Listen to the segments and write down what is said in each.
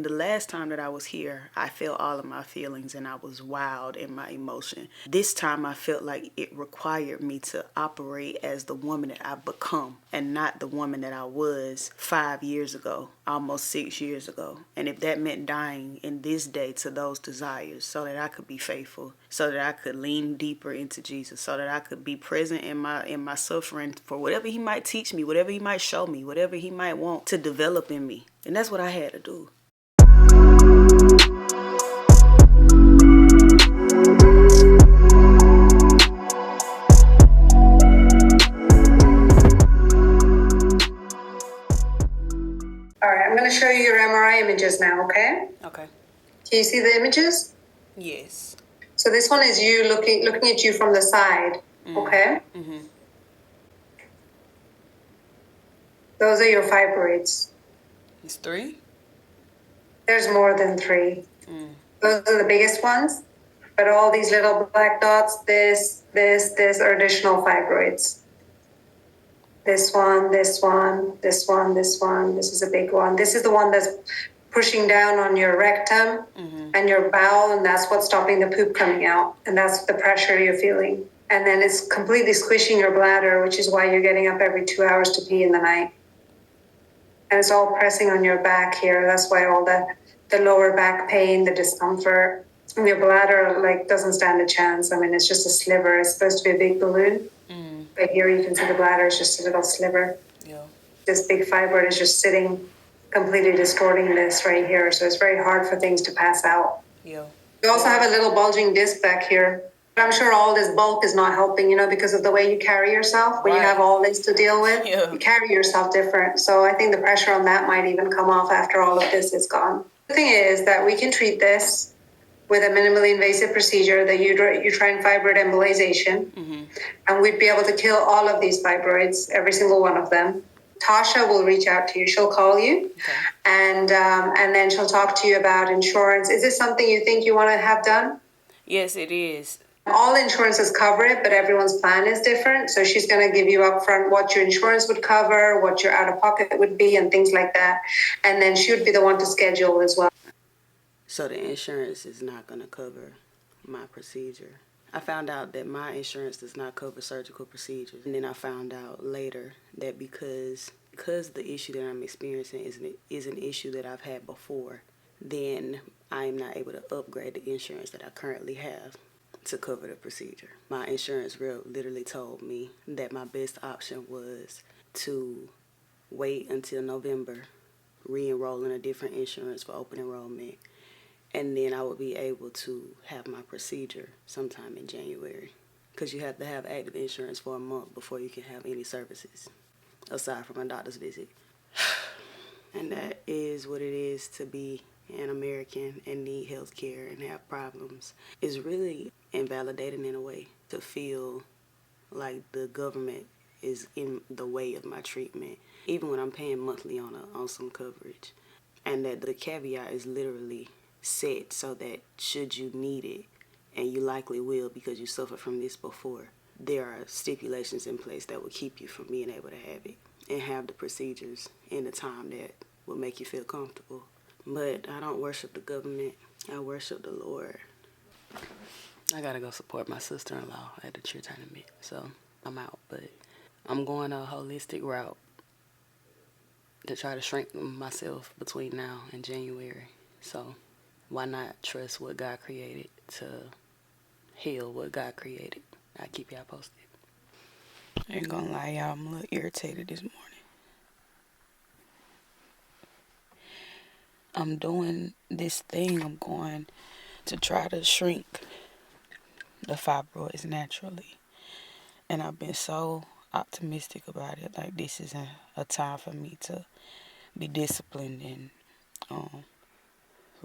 The last time that I was here, I felt all of my feelings and I was wild in my emotion. This time I felt like it required me to operate as the woman that I've become and not the woman that I was 5 years ago, almost 6 years ago. And if that meant dying in this day to those desires so that I could be faithful, so that I could lean deeper into Jesus, so that I could be present in my suffering for whatever he might teach me, whatever he might show me, whatever he might want to develop in me. And that's what I had to do. Alright, I'm going to show you your MRI images now, okay? Okay. Can you see the images? Yes. So this one is you looking at you from the side, okay? Mm-hmm. Those are your fibroids. It's 3? There's more than 3. Those are the biggest ones. But all these little black dots, this are additional fibroids. This one, this one, this one, this one. This is a big one. This is the one that's pushing down on your rectum and your bowel, and that's what's stopping the poop coming out. And that's the pressure you're feeling. And then it's completely squishing your bladder, which is why you're getting up every 2 hours to pee in the night. And it's all pressing on your back here. That's why all the lower back pain, the discomfort. And your bladder doesn't stand a chance. I mean, it's just a sliver. It's supposed to be a big balloon. But here you can see the bladder is just a little sliver. Yeah. This big fibroid is just sitting, completely distorting this right here. So it's very hard for things to pass out. Yeah. You also have a little bulging disc back here. But I'm sure all this bulk is not helping, because of the way you carry yourself. When you have all this to deal with, you carry yourself different. So I think the pressure on that might even come off after all of this is gone. The thing is that we can treat this with a minimally invasive procedure, the uterine fibroid embolization, and we'd be able to kill all of these fibroids, every single one of them. Tasha will reach out to you. She'll call you, and then she'll talk to you about insurance. Is this something you think you want to have done? Yes, it is. All insurances cover it, but everyone's plan is different. So she's going to give you upfront what your insurance would cover, what your out-of-pocket would be, and things like that. And then she would be the one to schedule as well. So the insurance is not going to cover my procedure. I found out that my insurance does not cover surgical procedures. And then I found out later that because the issue that I'm experiencing is an issue that I've had before, then I am not able to upgrade the insurance that I currently have to cover the procedure. My insurance rep literally told me that my best option was to wait until November, re-enroll in a different insurance for open enrollment, and then I would be able to have my procedure sometime in January. Because you have to have active insurance for a month before you can have any services, aside from a doctor's visit. And that is what it is to be an American and need health care and have problems. It's really invalidating in a way to feel like the government is in the way of my treatment, even when I'm paying monthly on some coverage. And that the caveat is literally set so that should you need it, and you likely will because you suffered from this before, there are stipulations in place that will keep you from being able to have it and have the procedures in the time that will make you feel comfortable. But I don't worship the government. I worship the Lord. I gotta go support my sister-in-law at the cheer tournament, so I'm out. But I'm going a holistic route to try to shrink myself between now and January. So why not trust what God created to heal what God created? I'll keep y'all posted. I ain't gonna lie, y'all, I'm a little irritated this morning. I'm doing this thing. I'm going to try to shrink the fibroids naturally. And I've been so optimistic about it. Like, this is a time for me to be disciplined and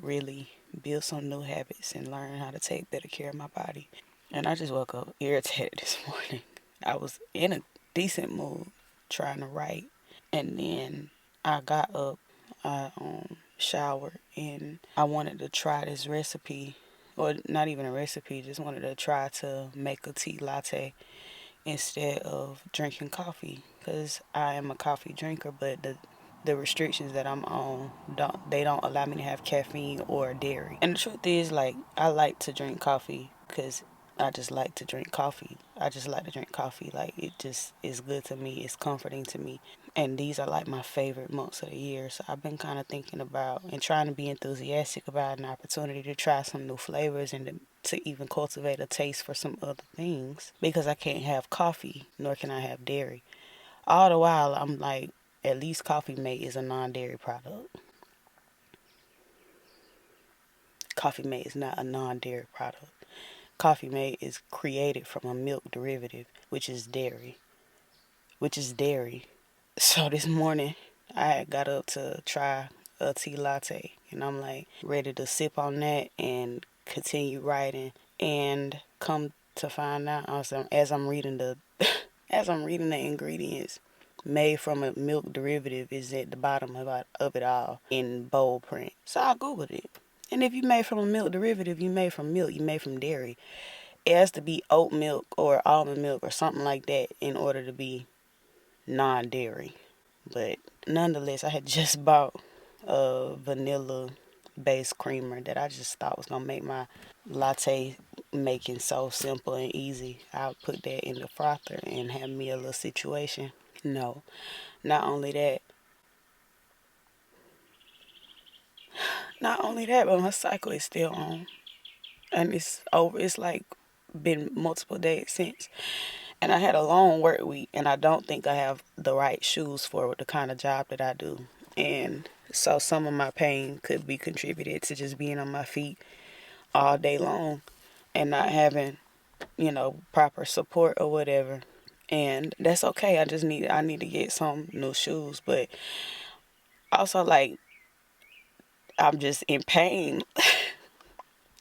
really build some new habits and learn how to take better care of my body. And I just woke up irritated this morning. I was in a decent mood trying to write. And then I got up, I showered, and I wanted to try this recipe. Or not even a recipe, just wanted to try to make a tea latte instead of drinking coffee. Because I am a coffee drinker, but the restrictions that I'm on don't allow me to have caffeine or dairy. And the truth is, like, I like to drink coffee because I just like to drink coffee. I just like to drink coffee. Like, it just is good to me. It's comforting to me. And these are like my favorite months of the year. So I've been kind of thinking about and trying to be enthusiastic about an opportunity to try some new flavors and to even cultivate a taste for some other things. Because I can't have coffee, nor can I have dairy. All the while, I'm like, at least Coffee Mate is a non-dairy product. Coffee Mate is not a non-dairy product. Coffee Mate is created from a milk derivative, which is dairy. So this morning, I had got up to try a tea latte, and I'm like ready to sip on that and continue writing. And come to find out, also, as I'm reading the as I'm reading the ingredients, made from a milk derivative is at the bottom of it all in bold print. So I googled it. And if you made from a milk derivative, you made from milk, you made from dairy. It has to be oat milk or almond milk or something like that in order to be non-dairy. But nonetheless, I had just bought a vanilla based creamer that I just thought was gonna make my latte making so simple and easy. I'll put that in the frother and have me a little situation. No, not only that, but my cycle is still on, and it's over. It's like been multiple days since. And I had a long work week, and I don't think I have the right shoes for the kind of job that I do. And so some of my pain could be contributed to just being on my feet all day long and not having, proper support or whatever. And that's okay. I need to get some new shoes, but also, like, I'm just in pain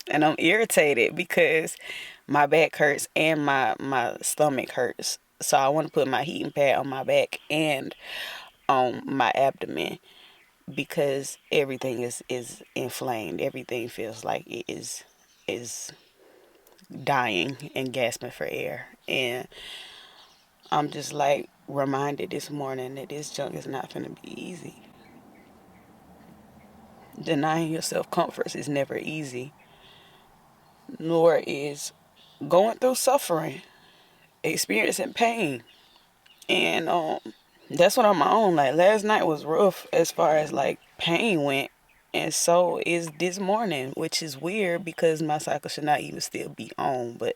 and I'm irritated because my back hurts and my stomach hurts. So I want to put my heating pad on my back and on my abdomen because everything is inflamed. Everything feels like it is dying and gasping for air. And I'm just like reminded this morning that this junk is not going to be easy. Denying yourself comforts is never easy, nor is going through suffering, experiencing pain. And that's what I'm on. Like, last night was rough as far as like pain went. And so is this morning, which is weird because my cycle should not even still be on, but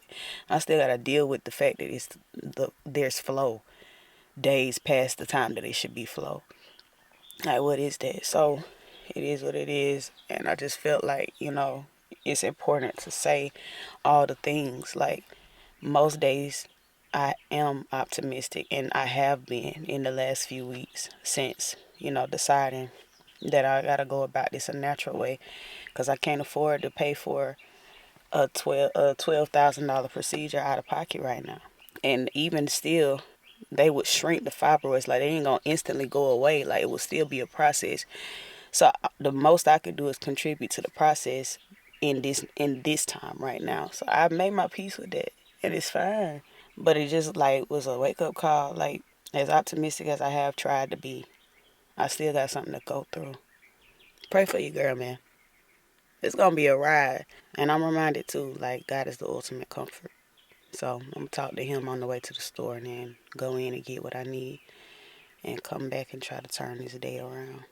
I still gotta deal with the fact that there's flow days past the time that it should be flow. Like, what is that? So it is what it is, and I just felt like, it's important to say all the things. Like, most days I am optimistic, and I have been in the last few weeks since, deciding that I gotta go about this a natural way, because I can't afford to pay for a $12,000 procedure out of pocket right now. And even still, they would shrink the fibroids. Like, they ain't gonna instantly go away. Like, it will still be a process. So the most I could do is contribute to the process in this time right now. So I made my peace with that, and it's fine. But it just like was a wake up call. Like, as optimistic as I have tried to be, I still got something to go through. Pray for you, girl, man. It's gonna be a ride, and I'm reminded too. Like, God is the ultimate comfort. So I'm gonna talk to Him on the way to the store, and then go in and get what I need, and come back and try to turn this day around.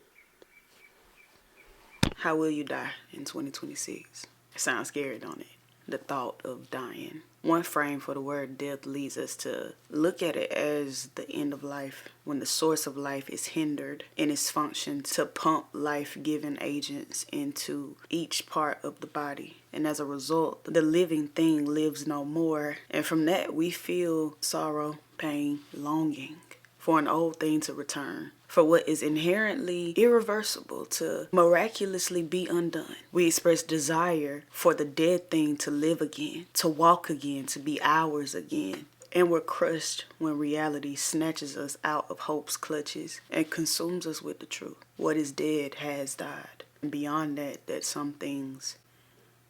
How will you die in 2026? It sounds scary, don't it? The thought of dying. One frame for the word death leads us to look at it as the end of life, when the source of life is hindered in its function to pump life-giving agents into each part of the body. And as a result, the living thing lives no more. And from that, we feel sorrow, pain, longing for an old thing to return, for what is inherently irreversible to miraculously be undone. We express desire for the dead thing to live again, to walk again, to be ours again. And we're crushed when reality snatches us out of hope's clutches and consumes us with the truth. What is dead has died. And beyond that some things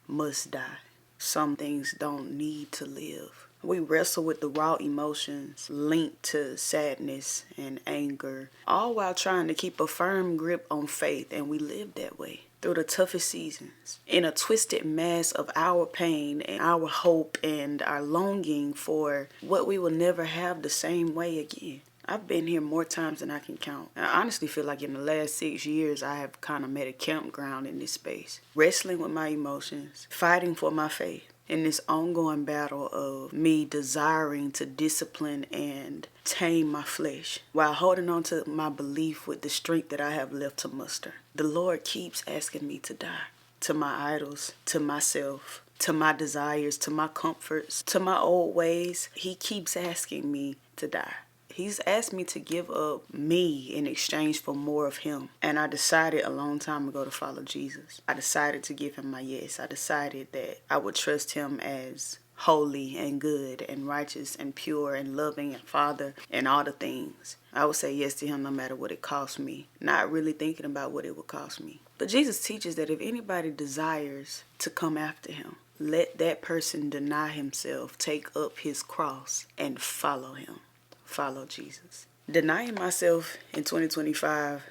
must die. Some things don't need to live. We wrestle with the raw emotions linked to sadness and anger, all while trying to keep a firm grip on faith, and we live that way through the toughest seasons, in a twisted mass of our pain and our hope and our longing for what we will never have the same way again. I've been here more times than I can count. I honestly feel like in the last 6 years, I have kind of made a campground in this space, wrestling with my emotions, fighting for my faith, in this ongoing battle of me desiring to discipline and tame my flesh while holding on to my belief with the strength that I have left to muster. The Lord keeps asking me to die, to my idols, to myself, to my desires, to my comforts, to my old ways. He keeps asking me to die. He's asked me to give up me in exchange for more of him. And I decided a long time ago to follow Jesus. I decided to give him my yes. I decided that I would trust him as holy and good and righteous and pure and loving and Father and all the things. I would say yes to him no matter what it cost me, not really thinking about what it would cost me. But Jesus teaches that if anybody desires to come after him, let that person deny himself, take up his cross, and follow him. Follow Jesus. Denying myself in 2025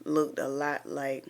looked a lot like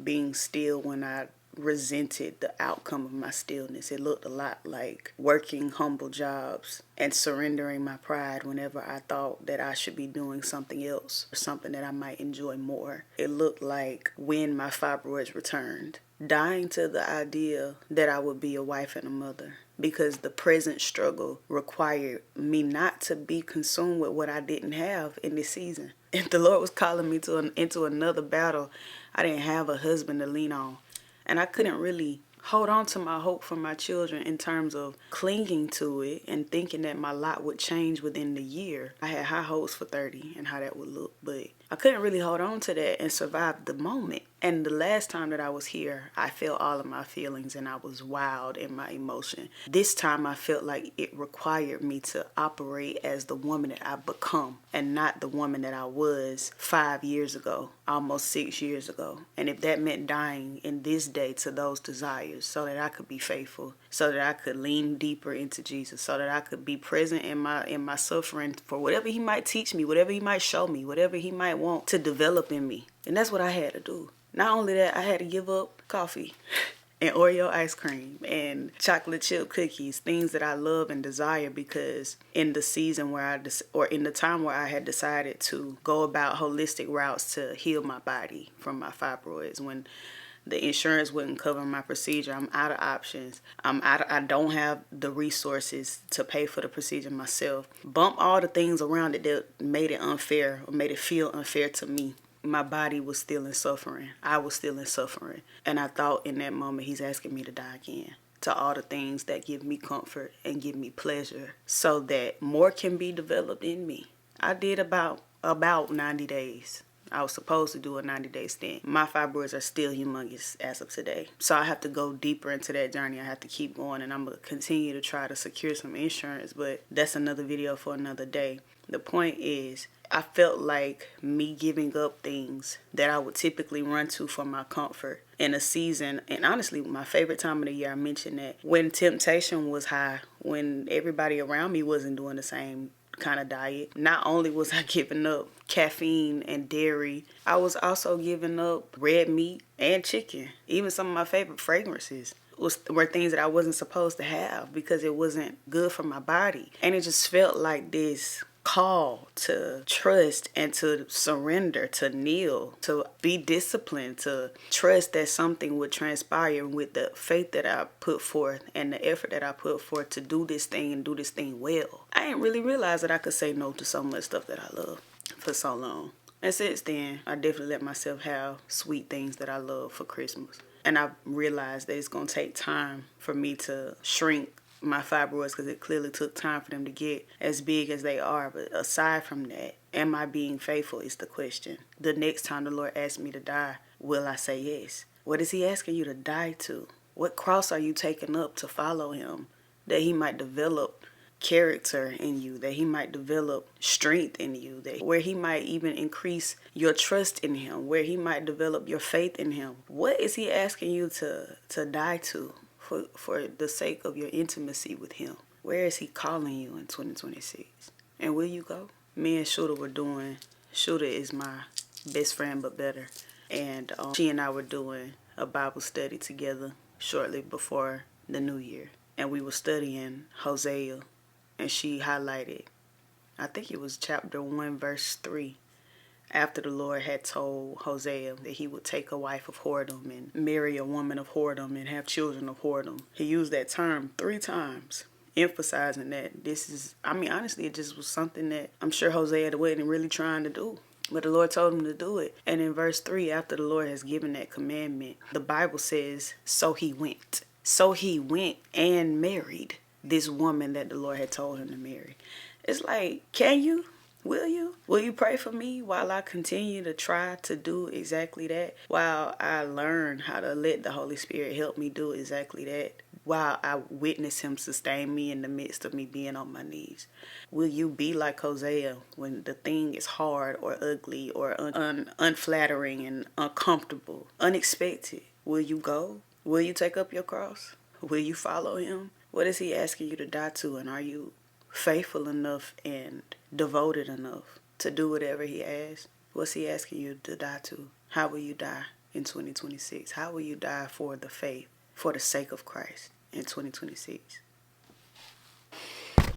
being still when I resented the outcome of my stillness. It looked a lot like working humble jobs and surrendering my pride whenever I thought that I should be doing something else or something that I might enjoy more. It looked like when my fibroids returned, dying to the idea that I would be a wife and a mother, because the present struggle required me not to be consumed with what I didn't have in this season. If the Lord was calling me into another battle, I didn't have a husband to lean on. And I couldn't really hold on to my hope for my children in terms of clinging to it and thinking that my lot would change within the year. I had high hopes for 30 and how that would look, but I couldn't really hold on to that and survive the moment. And the last time that I was here, I felt all of my feelings and I was wild in my emotion. This time I felt like it required me to operate as the woman that I've become and not the woman that I was 5 years ago, almost 6 years ago. And if that meant dying in this day to those desires so that I could be faithful, so that I could lean deeper into Jesus, so that I could be present in my suffering for whatever he might teach me, whatever he might show me, whatever he might want to develop in me. And that's what I had to do. Not only that, I had to give up coffee and Oreo ice cream and chocolate chip cookies, things that I love and desire, because in the season where in the time where I had decided to go about holistic routes to heal my body from my fibroids, when the insurance wouldn't cover my procedure, I'm out of options. I don't have the resources to pay for the procedure myself. Bump all the things around it that made it unfair or made it feel unfair to me. My body was still in suffering. I was still in suffering. And I thought in that moment, he's asking me to die again, to all the things that give me comfort and give me pleasure so that more can be developed in me. I did about 90 days. I was supposed to do a 90-day stint. My fibroids are still humongous as of today. So I have to go deeper into that journey. I have to keep going, and I'm going to continue to try to secure some insurance, but that's another video for another day. The point is, I felt like me giving up things that I would typically run to for my comfort in a season, and honestly, my favorite time of the year, I mentioned that, when temptation was high, when everybody around me wasn't doing the same kind of diet. Not only was I giving up caffeine and dairy, I was also giving up red meat and chicken. Even some of my favorite fragrances were things that I wasn't supposed to have because it wasn't good for my body. And it just felt like this call to trust and to surrender, to kneel, to be disciplined, to trust that something would transpire with the faith that I put forth and the effort that I put forth to do this thing and do this thing well. I didn't really realize that I could say no to so much stuff that I love for so long. And since then, I definitely let myself have sweet things that I love for Christmas. And I realized that it's going to take time for me to shrink my fibroids, because it clearly took time for them to get as big as they are. But aside from that, am I being faithful is the question. The next time the Lord asks me to die, will I say yes? What is he asking you to die to? What cross are you taking up to follow him, that he might develop character in you, that he might develop strength in you, that where he might even increase your trust in him, where he might develop your faith in him? What is he asking you to die to for the sake of your intimacy with him? Where is he calling you in 2026? And will you go? Me and Shooter were doing, Shooter is my best friend but better. And she and I were doing a Bible study together shortly before the new year. And we were studying Hosea. And she highlighted, I think it was chapter 1, verse 3. After the Lord had told Hosea that he would take a wife of whoredom and marry a woman of whoredom and have children of whoredom. He used that term 3 times, emphasizing that this is, honestly, it just was something that I'm sure Hosea wasn't really trying to do. But the Lord told him to do it. And in verse 3, after the Lord has given that commandment, the Bible says, so he went. So he went and married this woman that the Lord had told him to marry. It's like, can you? Will you? Will you pray for me while I continue to try to do exactly that? While I learn how to let the Holy Spirit help me do exactly that? While I witness him sustain me in the midst of me being on my knees? Will you be like Hosea when the thing is hard or ugly or unflattering and uncomfortable, unexpected? Will you go? Will you take up your cross? Will you follow him? What is he asking you to die to? And are you faithful enough and devoted enough to do whatever he asks? What's he asking you to die to? How will you die in 2026? How will you die for the faith, for the sake of Christ in 2026?